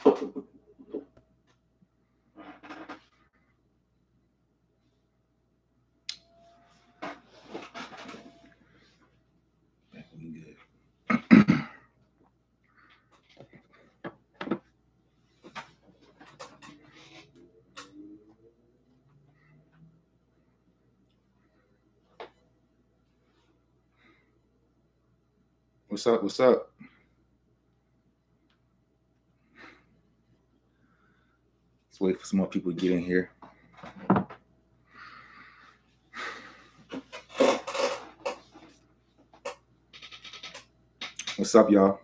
What's up? What's up? Let's wait for some more people to get in here. What's up, y'all?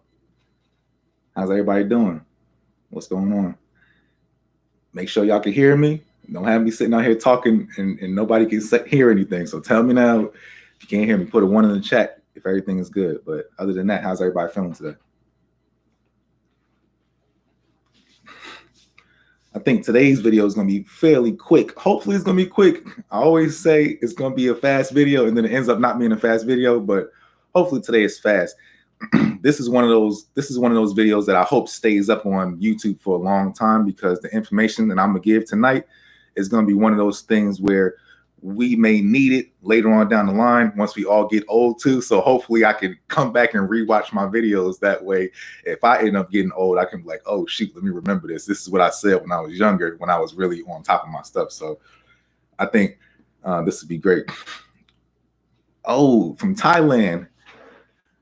How's everybody doing? What's going on? Make sure y'all can hear me. Don't have me sitting out here talking and nobody can hear anything. So tell me now if you can't hear me. Put a 1 in the chat if everything is good. But other than that, how's everybody feeling today? I think today's video is going to be fairly quick. Hopefully it's going to be quick. I always say it's going to be a fast video and then it ends up not being a fast video, but hopefully today is fast. This is one of those videos that I hope stays up on YouTube for a long time, because the information that I'm going to give tonight is going to be one of those things where we may need it later on down the line once we all get old too. So hopefully I can come back and rewatch my videos. That way, if I end up getting old, I can be like, oh shoot, let me remember this. This is what I said when I was younger, when I was really on top of my stuff. So I think this would be great. Oh, from Thailand,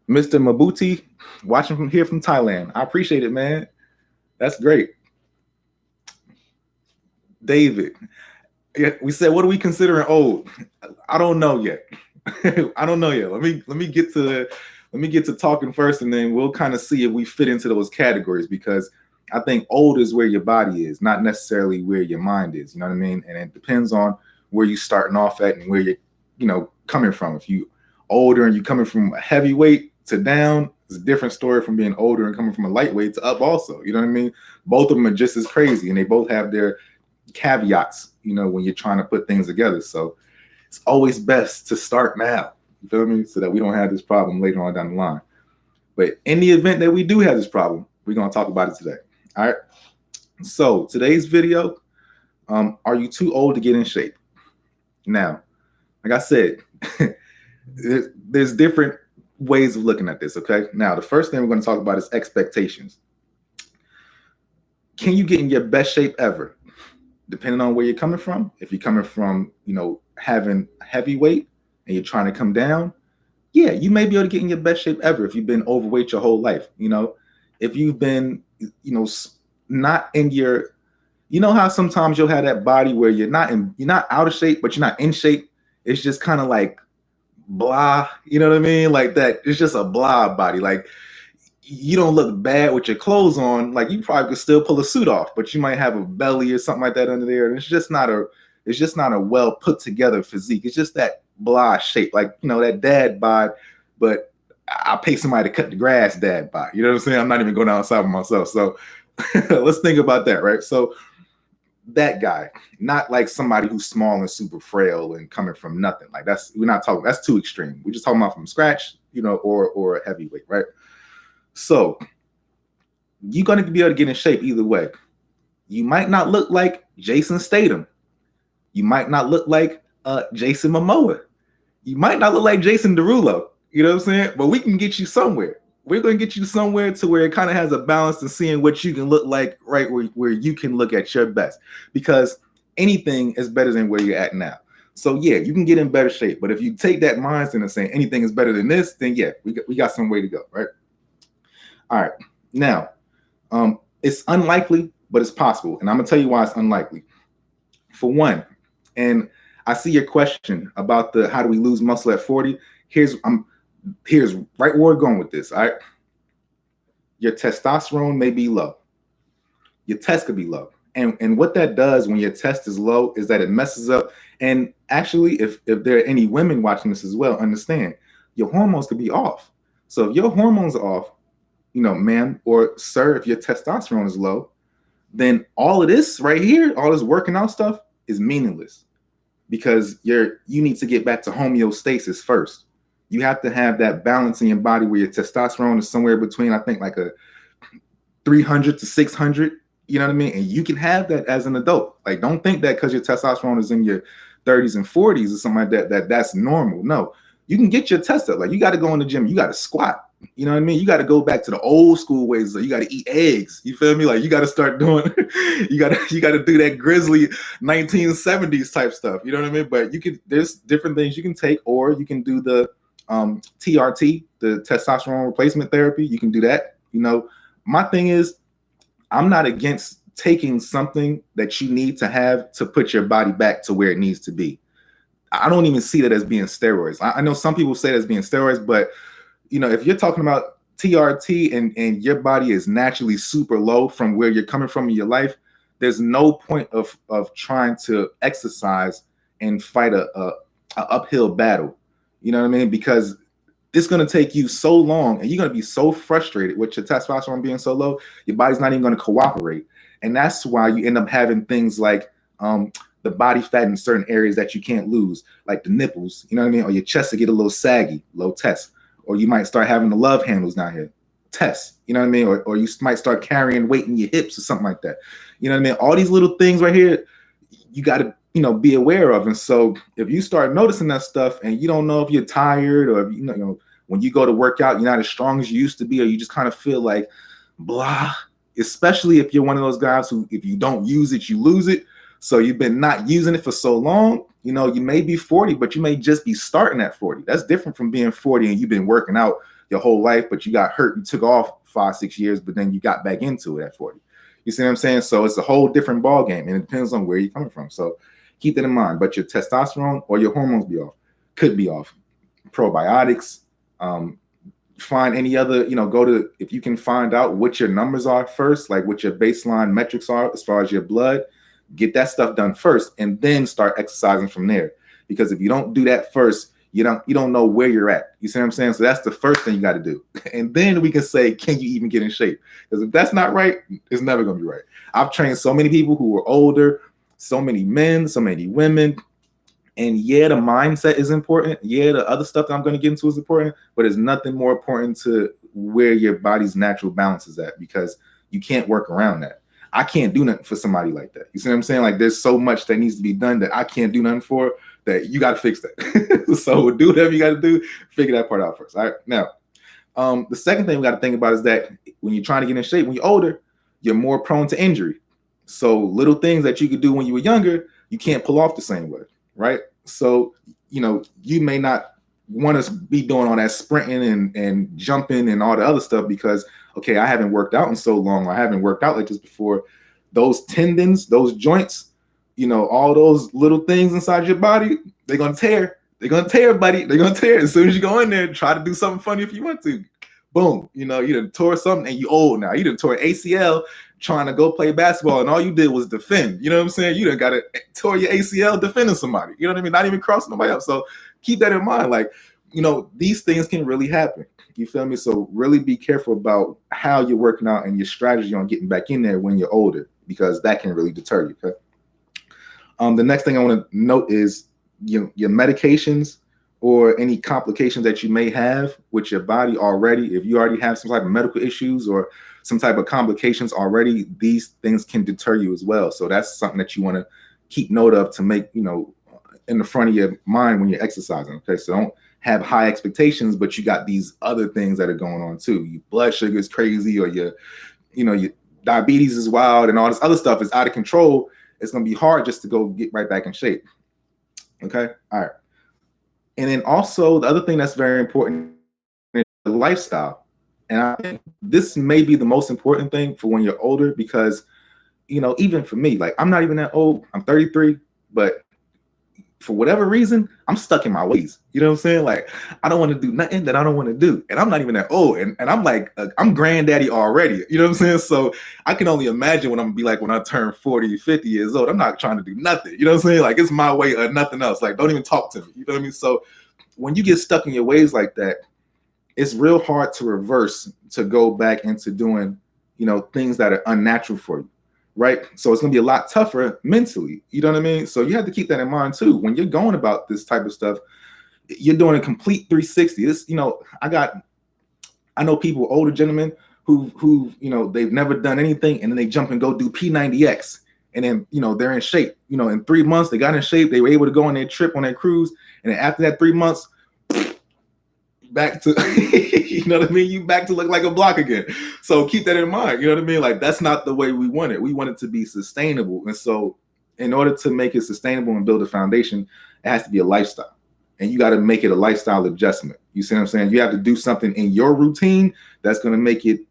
Mr. Mabuti, watching from here from Thailand. I appreciate it, man. That's great. David, we said, what are we considering old? I don't know yet. I don't know yet. Let me get to talking first, and then we'll kind of see if we fit into those categories, because I think old is where your body is, not necessarily where your mind is. You know what I mean? And it depends on where you're starting off at and where you're, coming from. If you older and you're coming from a heavyweight to down, it's a different story from being older and coming from a lightweight to up also. You know what I mean? Both of them are just as crazy, and they both have their caveats, when you're trying to put things together. So it's always best to start now, you feel me? So that we don't have this problem later on down the line. But in the event that we do have this problem, we're going to talk about it today. All right. So today's video, are you too old to get in shape? Now, like I said, there's different ways of looking at this. Okay. Now, the first thing we're going to talk about is expectations. Can you get in your best shape ever? Depending on where you're coming from. If you're coming from, having heavy weight and you're trying to come down, yeah, you may be able to get in your best shape ever if you've been overweight your whole life. If you've been, not in your, how sometimes you'll have that body where you're not out of shape, but you're not in shape. It's just kind of like blah, you know what I mean? Like that. It's just a blah body. Like, you don't look bad with your clothes on. Like, you probably could still pull a suit off, but you might have a belly or something like that under there. And it's just not a well put together physique. It's just that blah shape, like, that dad bod, but I'll pay somebody to cut the grass dad bod. You know what I'm saying? I'm not even going outside with myself. So let's think about that, right? So that guy, not like somebody who's small and super frail and coming from nothing. Like we're not talking, that's too extreme. We're just talking about from scratch, or a heavyweight, right? So you're going to be able to get in shape either way. You might not look like Jason Statham. You might not look like Jason Momoa. You might not look like Jason Derulo. You know what I'm saying? But we can get you somewhere. We're going to get you somewhere to where it kind of has a balance and seeing what you can look like, right, where you can look at your best. Because anything is better than where you're at now. So yeah, you can get in better shape. But if you take that mindset and saying anything is better than this, then yeah, we got some way to go, right? All right. Now, it's unlikely, but it's possible. And I'm going to tell you why it's unlikely. For one, and I see your question about how do we lose muscle at 40? Here's right where we're going with this. All right. Your testosterone may be low. Your test could be low. And what that does when your test is low is that it messes up. And actually, if there are any women watching this as well, understand your hormones could be off. So if your hormones are off, ma'am or sir, if your testosterone is low, then all of this right here, all this working out stuff is meaningless, because you need to get back to homeostasis first. You have to have that balance in your body where your testosterone is somewhere between, I think, like a 300 to 600, You know what I mean? And you can have that as an adult. Like, don't think that because your testosterone is in your 30s and 40s or something like that, that's normal. No, you can get your test up. Like, you got to go in the gym, you got to squat. You know what I mean? You got to go back to the old school ways. So you got to eat eggs. You feel me? Like, you got to start doing, you got to do that grizzly 1970s type stuff. You know what I mean? But there's different things you can take, or you can do the TRT, the testosterone replacement therapy. You can do that. You know, my thing is, I'm not against taking something that you need to have to put your body back to where it needs to be. I don't even see that as being steroids. I know some people say that as being steroids, but you know, if you're talking about TRT and your body is naturally super low from where you're coming from in your life, there's no point of trying to exercise and fight a uphill battle. You know what I mean? Because it's going to take you so long, and you're going to be so frustrated with your testosterone being so low, your body's not even going to cooperate. And that's why you end up having things like the body fat in certain areas that you can't lose, like the nipples, you know what I mean? Or your chest to get a little saggy, low test. Or you might start having the love handles down here, test, you know what I mean? Or you might start carrying weight in your hips or something like that. You know what I mean? All these little things right here, you got to, be aware of. And so if you start noticing that stuff and you don't know if you're tired, or if, you know, when you go to work out, you're not as strong as you used to be, or you just kind of feel like blah, especially if you're one of those guys who, if you don't use it, you lose it. So you've been not using it for so long, you know, you may be 40, but you may just be starting at 40. That's different from being 40 and you've been working out your whole life, but you got hurt, you took off 5-6 years, but then you got back into it at 40. You see what I'm saying? So it's a whole different ball game, and it depends on where you're coming from. So keep that in mind. But your testosterone or your hormones could be off. Probiotics, find any other, go to, if you can find out what your numbers are first, like what your baseline metrics are as far as your blood, get that stuff done first and then start exercising from there. Because if you don't do that first, you don't know where you're at. You see what I'm saying? So that's the first thing you got to do. And then we can say, can you even get in shape? Because if that's not right, it's never going to be right. I've trained so many people who were older, so many men, so many women. And yeah, the mindset is important. Yeah, the other stuff that I'm going to get into is important, but it's nothing more important to where your body's natural balance is at, because you can't work around that. I can't do nothing for somebody like that. You see what I'm saying? Like, there's so much that needs to be done that I can't do nothing for, that you got to fix that. So do whatever you got to do, figure that part out first. All right. Now, the second thing we got to think about is that when you're trying to get in shape, when you're older, you're more prone to injury. So little things that you could do when you were younger, you can't pull off the same way. Right. So, you may not want to be doing all that sprinting and jumping and all the other stuff because, okay, I haven't worked out in so long. I haven't worked out like this before. Those tendons, those joints, all those little things inside your body, they're going to tear. They're going to tear, buddy. They're going to tear. As soon as you go in there, try to do something funny if you want to. Boom. You done tore something and you old now. You done tore ACL trying to go play basketball and all you did was defend. You know what I'm saying? You done got to tore your ACL defending somebody. You know what I mean? Not even crossing nobody else. So keep that in mind. Like, these things can really happen. You feel me? So really be careful about how you're working out and your strategy on getting back in there when you're older, because that can really deter you. Okay. The next thing I want to note is your medications or any complications that you may have with your body already. If you already have some type of medical issues or some type of complications already, these things can deter you as well. So that's something that you want to keep note of to make, in the front of your mind when you're exercising. Okay. So don't have high expectations, but you got these other things that are going on too. Your blood sugar is crazy, or your diabetes is wild, and all this other stuff is out of control. It's going to be hard just to go get right back in shape. Okay. All right. And then also the other thing that's very important is the lifestyle. And I think this may be the most important thing for when you're older, because, even for me, like, I'm not even that old. I'm 33, but for whatever reason, I'm stuck in my ways. You know what I'm saying? Like, I don't want to do nothing that I don't want to do. And I'm not even that old. And I'm like, I'm granddaddy already. You know what I'm saying? So I can only imagine what I'm going to be like when I turn 40, 50 years old. I'm not trying to do nothing. You know what I'm saying? Like, it's my way or nothing else. Like, don't even talk to me. You know what I mean? So when you get stuck in your ways like that, it's real hard to reverse, to go back into doing, things that are unnatural for you. Right. So it's going to be a lot tougher mentally. You know what I mean? So you have to keep that in mind too. When you're going about this type of stuff, you're doing a complete 360. This, I know people, older gentlemen who they've never done anything, and then they jump and go do P90X, and then they're in shape. In 3 months they got in shape. They were able to go on their trip, on their cruise, and then after that 3 months, back to you know what I mean? You back to look like a block again. So keep that in mind. You know what I mean? Like, that's not the way we want it. We want it to be sustainable. And so in order to make it sustainable and build a foundation, it has to be a lifestyle. And you got to make it a lifestyle adjustment. You see what I'm saying? You have to do something in your routine that's going to make it,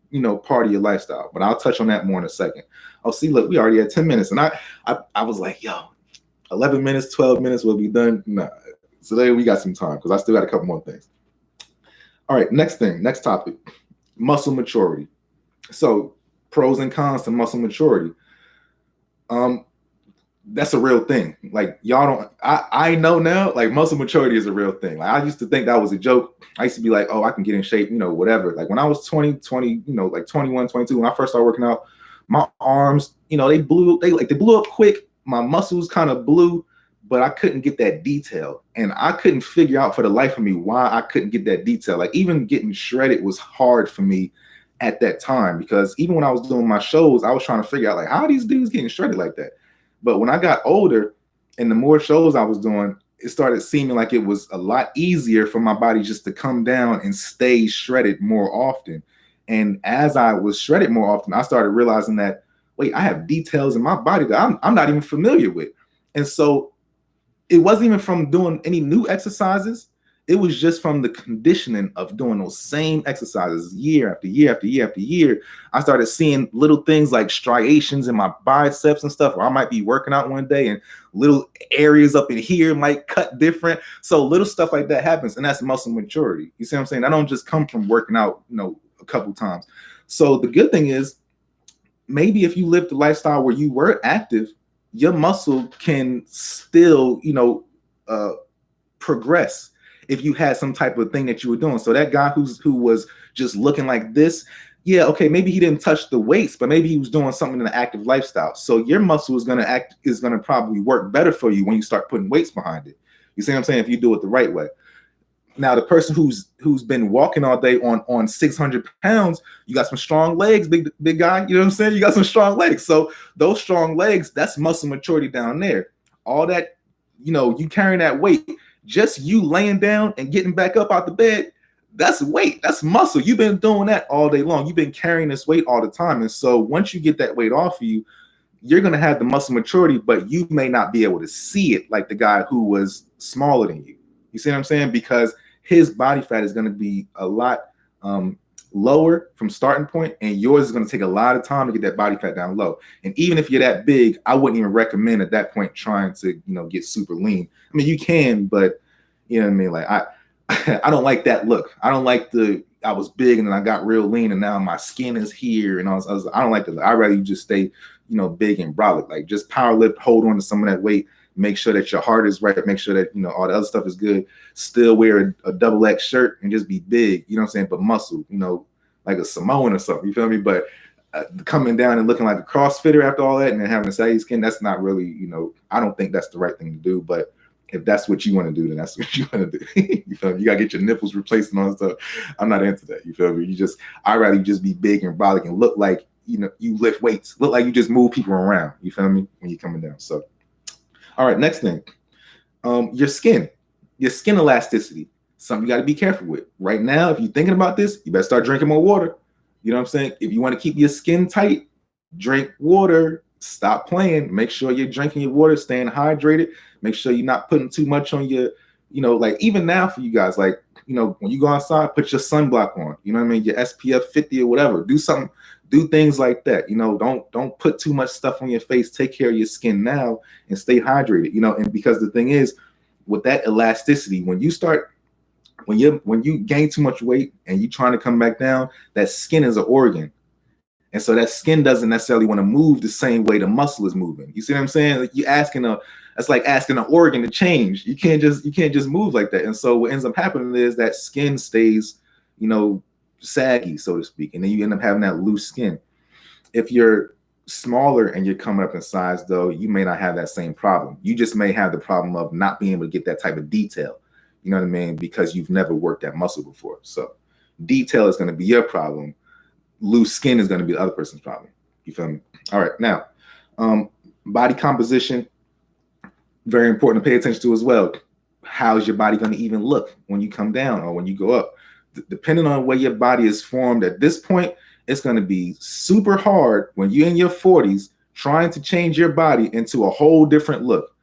part of your lifestyle. But I'll touch on that more in a second. Oh, see, look, we already had 10 minutes. And I was like, yo, 11 minutes, 12 minutes, we'll be done. Nah. So there we got some time because I still got a couple more things. All right, next topic, muscle maturity. So pros and cons to muscle maturity. That's a real thing. Like, y'all don't, I know now, like, muscle maturity is a real thing. Like, I used to think that was a joke. I used to be like, oh, I can get in shape, whatever. Like, when I was 20, like 21, 22, when I first started working out, my arms, they blew up quick. My muscles kind of blew, but I couldn't get that detail. And I couldn't figure out for the life of me why I couldn't get that detail. Like, even getting shredded was hard for me at that time, because even when I was doing my shows, I was trying to figure out, like, how are these dudes getting shredded like that? But when I got older and the more shows I was doing, it started seeming like it was a lot easier for my body just to come down and stay shredded more often. And as I was shredded more often, I started realizing that, wait, I have details in my body that I'm not even familiar with. And so it wasn't even from doing any new exercises. It was just from the conditioning of doing those same exercises year after year after year after year. I started seeing little things like striations in my biceps and stuff, where I might be working out one day and little areas up in here might cut different. So little stuff like that happens, and that's muscle maturity. You see what I'm saying? I don't just come from working out, a couple times. So the good thing is, maybe if you lived a lifestyle where you were active, your muscle can still, progress if you had some type of thing that you were doing. So that guy who was just looking like this, yeah, okay, maybe he didn't touch the weights, but maybe he was doing something in an active lifestyle. So your muscle is gonna probably work better for you when you start putting weights behind it. You see what I'm saying? If you do it the right way. Now, the person who's been walking all day on 600 pounds, you got some strong legs, big guy. You know what I'm saying? You got some strong legs. So those strong legs, that's muscle maturity down there. All that, you carrying that weight, just you laying down and getting back up out the bed, that's weight. That's muscle. You've been doing that all day long. You've been carrying this weight all the time. And so once you get that weight off of you, you're going to have the muscle maturity, but you may not be able to see it like the guy who was smaller than you. You see what I'm saying? Because his body fat is going to be a lot lower from starting point, and yours is going to take a lot of time to get that body fat down low. And even if you're that big, I wouldn't even recommend at that point trying to, get super lean. I mean, you can, but you know what I mean? Like, I don't like that look. I don't like I was big and then I got real lean and now my skin is here, and I don't like that. I'd rather you just stay, big and brolic. Like, just power lift, hold on to some of that weight. Make sure that your heart is right. Make sure that, all the other stuff is good. Still wear a double X shirt and just be big, you know what I'm saying? But muscle, like a Samoan or something, you feel me? But coming down and looking like a CrossFitter after all that and then having a saggy skin, that's not really, I don't think that's the right thing to do. But if that's what you want to do, then that's what you want to do. You feel me? You got to get your nipples replaced and all that stuff. I'm not into that. You feel me? I'd rather you just be big and brolic and look like, you lift weights. Look like you just move people around. You feel me? When you're coming down. So. All right, next thing, your skin elasticity, something you got to be careful with. Right now, if you're thinking about this, you better start drinking more water. You know what I'm saying? If you want to keep your skin tight, drink water. Stop playing. Make sure you're drinking your water, staying hydrated. Make sure you're not putting too much on your, like, even now for you guys, like, when you go outside, put your sunblock on. You know what I mean? Your SPF 50 or whatever. Do something. Do things like that. Don't put too much stuff on your face. Take care of your skin now and stay hydrated. And because the thing is, with that elasticity, when you gain too much weight and you're trying to come back down, that skin is an organ. And so that skin doesn't necessarily want to move the same way the muscle is moving. You see what I'm saying? Like, that's like asking an organ to change. You can't just move like that. And so what ends up happening is that skin stays, saggy, so to speak, and then you end up having that loose skin. If you're smaller and you're coming up in size, though, you may not have that same problem. You just may have the problem of not being able to get that type of detail. You know what I mean? Because you've never worked that muscle before. So detail is going to be your problem. loose skin is going to be the other person's problem. You feel me? All right. Now, body composition, very important to pay attention to as well. How's your body going to even look when you come down or when you go up? Depending on where your body is formed at this point, it's going to be super hard when you're in your 40s trying to change your body into a whole different look.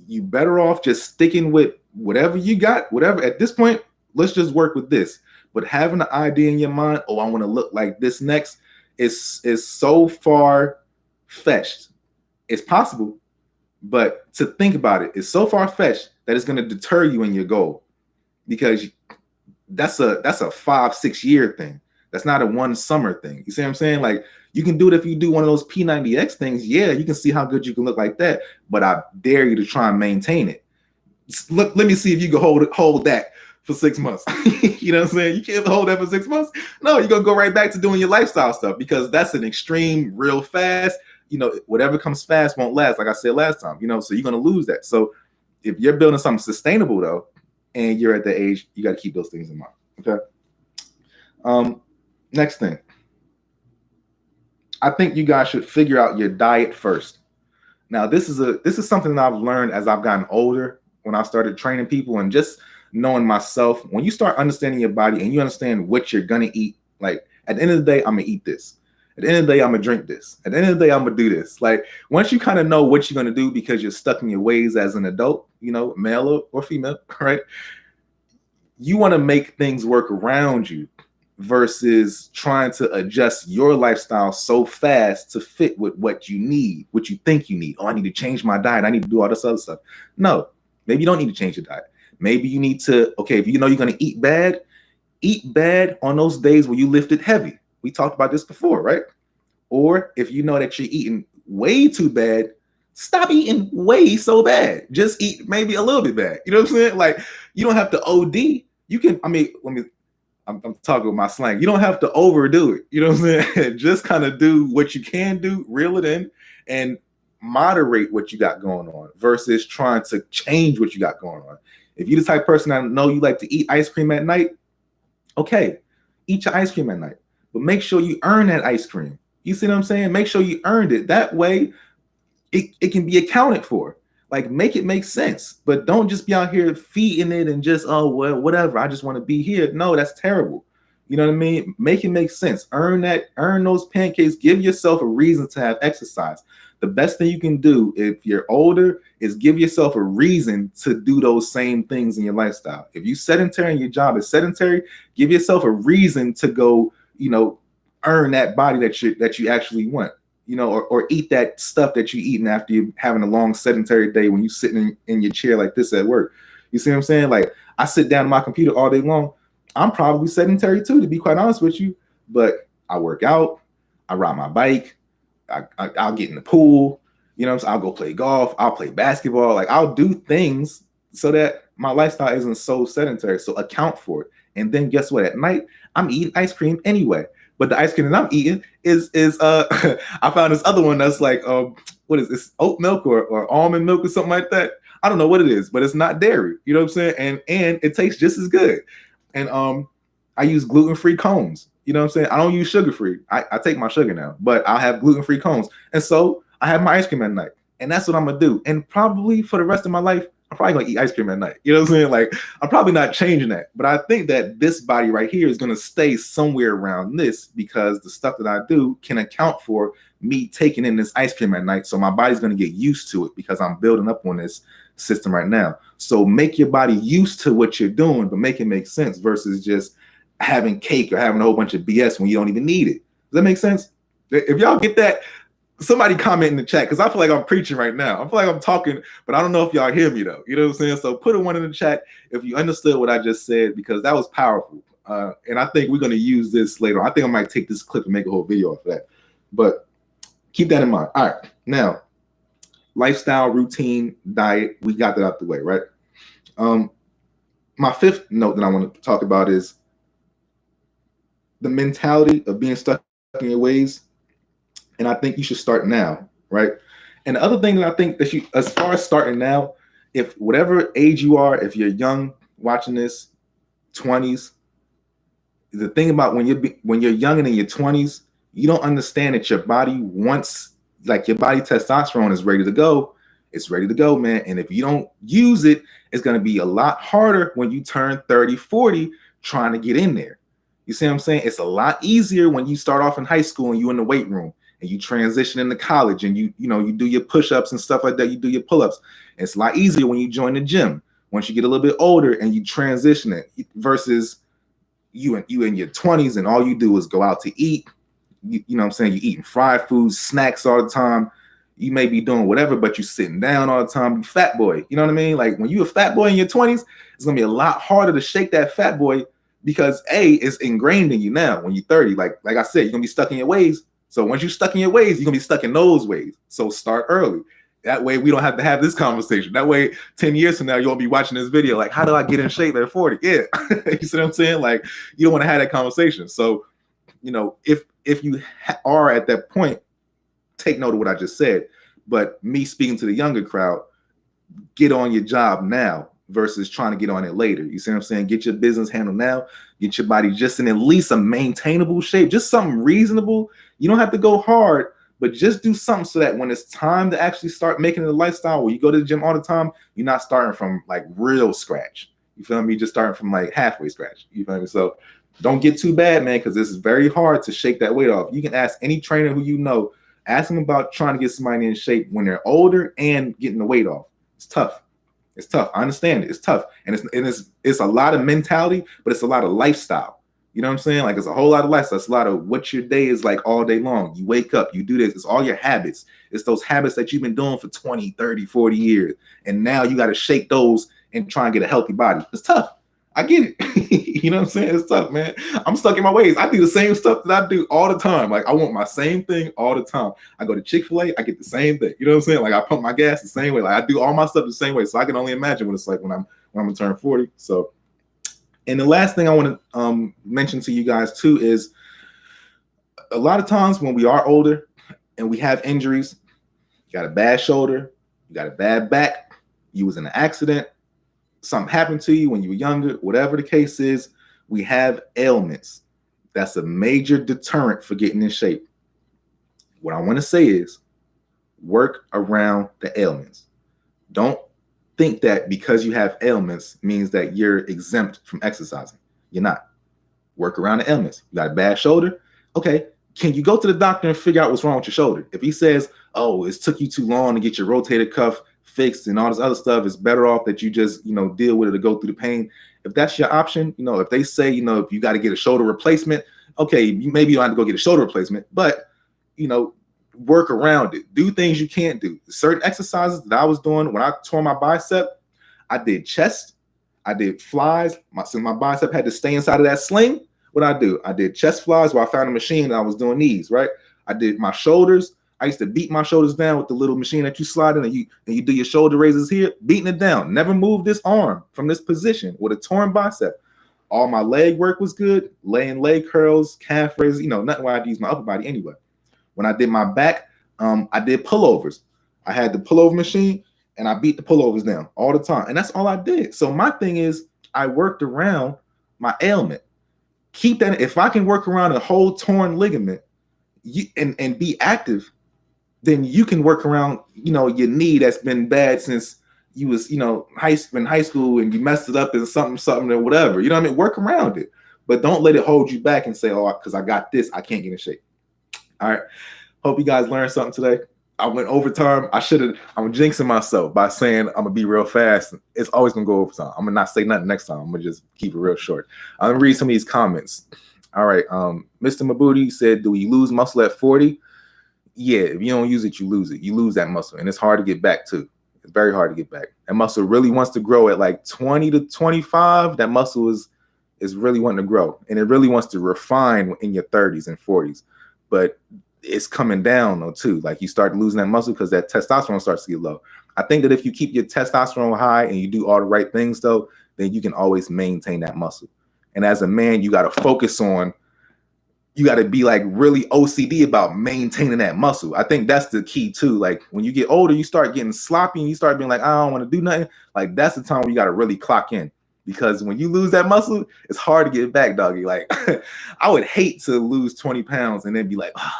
You better off just sticking with whatever you got, whatever. At this point, let's just work with this. But having an idea in your mind, oh, I want to look like this next, is so far fetched. It's possible, but to think about it is so far fetched that it's going to deter you in your goal, because that's a 5-6 year thing. That's not a one summer thing. You see what I'm saying? Like, you can do it if you do one of those P90X things. Yeah, you can see how good you can look like that. But I dare you to try and maintain it. Look, let me see if you can hold that for 6 months. You know what I'm saying? You can't hold that for 6 months. No, you're gonna go right back to doing your lifestyle stuff, because that's an extreme, real fast. You know, whatever comes fast won't last, like I said last time. You know, so you're gonna lose that. So if you're building something sustainable though, and you're at the age, you got to keep those things in mind. Okay. Next thing, I think you guys should figure out your diet first. Now, this is something that I've learned as I've gotten older, when I started training people and just knowing myself. When you start understanding your body and you understand what you're gonna eat, like at the end of the day, I'm gonna eat this. At the end of the day, I'm gonna drink this. At the end of the day, I'm gonna do this. Like, once you kind of know what you're gonna do because you're stuck in your ways as an adult, you know, male or female, right? You want to make things work around you versus trying to adjust your lifestyle so fast to fit with what you need, what you think you need. Oh, I need to change my diet. I need to do all this other stuff. No, maybe you don't need to change your diet. Maybe you need to, okay, if you know you're going to eat bad on those days where you lifted heavy. We talked about this before, right? Or if you know that you're eating way too bad, stop eating way so bad. Just eat maybe a little bit bad. You know what I'm saying? Like, you don't have to OD. You can, I'm talking with my slang. You don't have to overdo it. You know what I'm saying? Just kind of do what you can do, reel it in, and moderate what you got going on versus trying to change what you got going on. If you're the type of person that know you like to eat ice cream at night, okay, eat your ice cream at night. But make sure you earn that ice cream. You see what I'm saying? Make sure you earned it. That way, it can be accounted for. Like, make it make sense, but don't just be out here feeding it and just, oh, well, whatever, I just want to be here. No, that's terrible. You know what I mean? Make it make sense. Earn those pancakes. Give yourself a reason to have exercise. The best thing you can do if you're older is give yourself a reason to do those same things in your lifestyle. If you sedentary and your job is sedentary, give yourself a reason to go, you know, earn that body that you actually want. You know, or eat that stuff that you eating after you having a long sedentary day when you sitting in your chair like this at work. You see what I'm saying? Like, I sit down at my computer all day long. I'm probably sedentary too, to be quite honest with you. But I work out, I ride my bike, I'll get in the pool. You know what I'm saying? I'll go play golf, I'll play basketball. Like, I'll do things so that my lifestyle isn't so sedentary. So account for it. And then guess what? At night, I'm eating ice cream anyway. But the ice cream that I'm eating is I found this other one that's like, what is this, oat milk or almond milk or something like that. I don't know what it is, but it's not dairy. You know what I'm saying? And it tastes just as good. And I use gluten-free cones. You know what I'm saying? I don't use sugar-free. I take my sugar now, but I'll have gluten-free cones. And so I have my ice cream at night. And that's what I'm gonna do. And probably for the rest of my life, I'm probably gonna eat ice cream at night. You know what I'm saying? Like, I'm probably not changing that. But I think that this body right here is gonna stay somewhere around this, because the stuff that I do can account for me taking in this ice cream at night. So my body's gonna get used to it because I'm building up on this system right now. So make your body used to what you're doing, but make it make sense versus just having cake or having a whole bunch of BS when you don't even need it. Does that make sense? If y'all get that, somebody comment in the chat, because I feel like I'm preaching right now. I feel like I'm talking, but I don't know if y'all hear me though. You know what I'm saying? So put a one in the chat if you understood what I just said, because that was powerful. And I think we're going to use this later on. I think I might take this clip and make a whole video of that. But keep that in mind. All right. Now, lifestyle, routine, diet, we got that out the way, right? My fifth note that I want to talk about is the mentality of being stuck in your ways. And I think you should start now, right? And the other thing that I think that you, as far as starting now, if whatever age you are, if you're young watching this, 20s, the thing about when you're young and in your 20s, you don't understand that your body wants, like, your body testosterone is ready to go. It's ready to go, man. And if you don't use it, it's going to be a lot harder when you turn 30, 40 trying to get in there. You see what I'm saying? It's a lot easier when you start off in high school and you in the weight room and you transition into college and you do your push-ups and stuff like that. You do your pull-ups. It's a lot easier when you join the gym. Once you get a little bit older and you transition it versus you in your 20s and all you do is go out to eat. You know what I'm saying? You're eating fried foods, snacks all the time. You may be doing whatever, but you're sitting down all the time. You fat boy. You know what I mean? Like when you're a fat boy in your 20s, it's gonna be a lot harder to shake that fat boy because it's ingrained in you now. When you're 30, like I said, you're gonna be stuck in your ways. So once you're stuck in your ways, you're gonna be stuck in those ways. So start early. That way we don't have to have this conversation. That way 10 years from now, you'll be watching this video like, how do I get in shape at 40? Yeah. You see what I'm saying? Like you don't want to have that conversation. So, if you are at that point, take note of what I just said. But me speaking to the younger crowd, get on your job now versus trying to get on it later. You see what I'm saying? Get your business handled now. Get your body just in at least a maintainable shape, just something reasonable. You don't have to go hard, but just do something so that when it's time to actually start making it a lifestyle where you go to the gym all the time, you're not starting from like real scratch. You feel me? Just starting from like halfway scratch. You feel me? So don't get too bad, man, because this is very hard to shake that weight off. You can ask any trainer who you know, ask them about trying to get somebody in shape when they're older and getting the weight off. It's tough. It's tough. I understand it. It's tough. And it's a lot of mentality, but it's a lot of lifestyle. You know what I'm saying? Like it's a whole lot of lifestyle. It's a lot of what your day is like all day long. You wake up, you do this. It's all your habits. It's those habits that you've been doing for 20, 30, 40 years. And now you got to shake those and try and get a healthy body. It's tough. I get it. You know what I'm saying? It's tough, man. I'm stuck in my ways. I do the same stuff that I do all the time. Like I want my same thing all the time. I go to Chick-fil-A, I get the same thing. You know what I'm saying? Like I pump my gas the same way. Like I do all my stuff the same way. So I can only imagine what it's like when I'm gonna turn 40. So, and the last thing I want to mention to you guys too is a lot of times when we are older and we have injuries, you got a bad shoulder, you got a bad back, you was in an accident, something happened to you when you were younger, whatever the case is, we have ailments. That's a major deterrent for getting in shape. What I want to say is work around the ailments. Don't think that because you have ailments means that you're exempt from exercising. You're not. Work around the ailments. You got a bad shoulder? Okay. Can you go to the doctor and figure out what's wrong with your shoulder? If he says, oh, it took you too long to get your rotator cuff fixed and all this other stuff, it's better off that you just, deal with it to go through the pain. If that's your option, if they say, if you got to get a shoulder replacement, okay, maybe you don't have to go get a shoulder replacement, but, work around it. Do things you can't do. Certain exercises that I was doing when I tore my bicep, I did chest, I did flies. Since my bicep had to stay inside of that sling, what I do? I did chest flies where I found a machine and I was doing these, right? I did my shoulders. I used to beat my shoulders down with the little machine that you slide in and you do your shoulder raises here, beating it down. Never move this arm from this position with a torn bicep. All my leg work was good, laying leg curls, calf raises, nothing where I had to use my upper body anyway. When I did my back, I did pullovers. I had the pullover machine and I beat the pullovers down all the time. And that's all I did. So my thing is I worked around my ailment. Keep that. If I can work around a whole torn ligament and be active, then you can work around, your knee that's been bad since you was, in high school and you messed it up and something or whatever. You know what I mean? Work around it, but don't let it hold you back and say, oh, because I got this, I can't get in shape. All right. Hope you guys learned something today. I went overtime. I'm jinxing myself by saying I'm gonna be real fast. It's always gonna go overtime. I'm gonna not say nothing next time. I'm gonna just keep it real short. I'm gonna read some of these comments. All right. Mr. Mabuti said, do we lose muscle at 40? Yeah, if you don't use it, you lose it. You lose that muscle, and it's hard to get back too. It's very hard to get back. That muscle really wants to grow at like 20 to 25. That muscle is really wanting to grow, and it really wants to refine in your 30s and 40s. But it's coming down though too. Like you start losing that muscle because that testosterone starts to get low. I think that if you keep your testosterone high and you do all the right things though, then you can always maintain that muscle. And as a man, you got to focus on. You got to be like really OCD about maintaining that muscle. I think that's the key too. Like when you get older, you start getting sloppy and you start being like, I don't want to do nothing. Like that's the time where you got to really clock in. because when you lose that muscle, it's hard to get back, doggy. Like I would hate to lose 20 pounds and then be like, oh,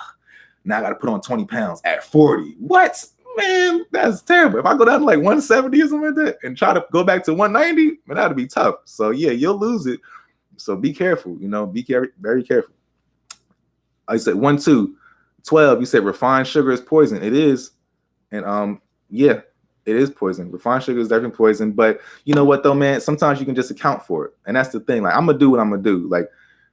now I got to put on 20 pounds at 40. What? Man, that's terrible. If I go down to like 170 or something like that and try to go back to 190, man, that'd be tough. So yeah, you'll lose it. So be careful, be very careful. I said 1, 2, 12. You said refined sugar is poison. It is. And yeah, it is poison. Refined sugar is definitely poison. But you know what though, man? Sometimes you can just account for it. And that's the thing. Like I'm gonna do what I'm gonna do. Like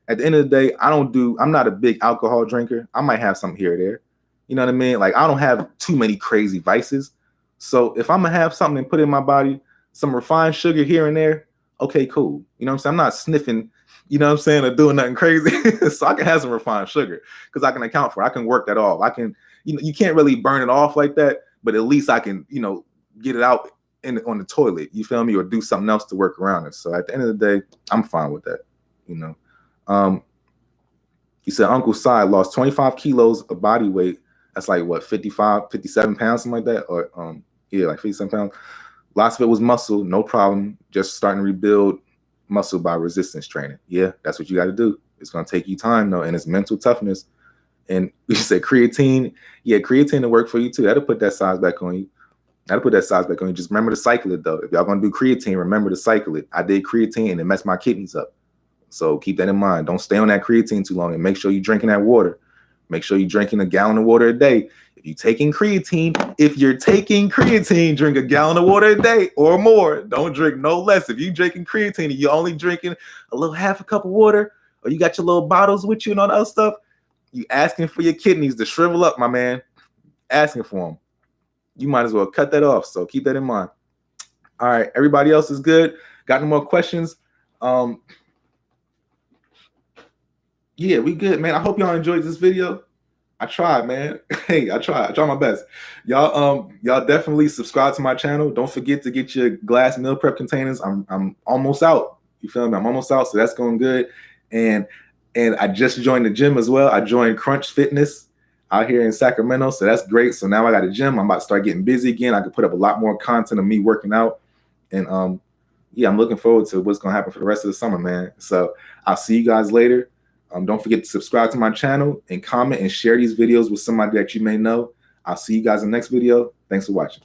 at the end of the day, I'm not a big alcohol drinker. I might have some here or there. You know what I mean? Like I don't have too many crazy vices. So if I'm gonna have something and put in my body, some refined sugar here and there, okay, cool. You know what I'm saying? I'm not sniffing, you know what I'm saying, or doing nothing crazy. So I can have some refined sugar because I can account for it. I can work that off. I can, you can't really burn it off like that, but at least I can, get it out on the toilet. You feel me? Or do something else to work around it. So at the end of the day, I'm fine with that. He said Uncle Si lost 25 kilos of body weight. That's like what, 55, 57 pounds, something like that? Or yeah, like 57 pounds. Lots of it was muscle, no problem. Just starting to rebuild muscle by resistance training. Yeah, that's what you got to do. It's going to take you time though, and it's mental toughness. And you said creatine. Yeah, creatine will work for you too. That'll put that size back on you. Just remember to cycle it though. If y'all going to do creatine, remember to cycle it. I did creatine and it messed my kidneys up. So keep that in mind. Don't stay on that creatine too long, and make sure you're drinking that water. Make sure you're drinking a gallon of water a day. If you're taking creatine, drink a gallon of water a day or more. Don't drink no less. If you're drinking creatine and you're only drinking a little half a cup of water, or you got your little bottles with you and all that other stuff, you asking for your kidneys to shrivel up, my man. Asking for them. You might as well cut that off. So keep that in mind. All right, everybody else is good. Got no more questions? Yeah, we good, man. I hope y'all enjoyed this video. I tried, man. Hey, I tried my best. Y'all definitely subscribe to my channel. Don't forget to get your glass meal prep containers. I'm almost out. You feel me? I'm almost out, so that's going good. And I just joined the gym as well. I joined Crunch Fitness out here in Sacramento, so that's great. So now I got a gym. I'm about to start getting busy again. I can put up a lot more content of me working out. And yeah, I'm looking forward to what's gonna happen for the rest of the summer, man. So I'll see you guys later. Don't forget to subscribe to my channel and comment and share these videos with somebody that you may know. I'll see you guys in the next video. Thanks for watching.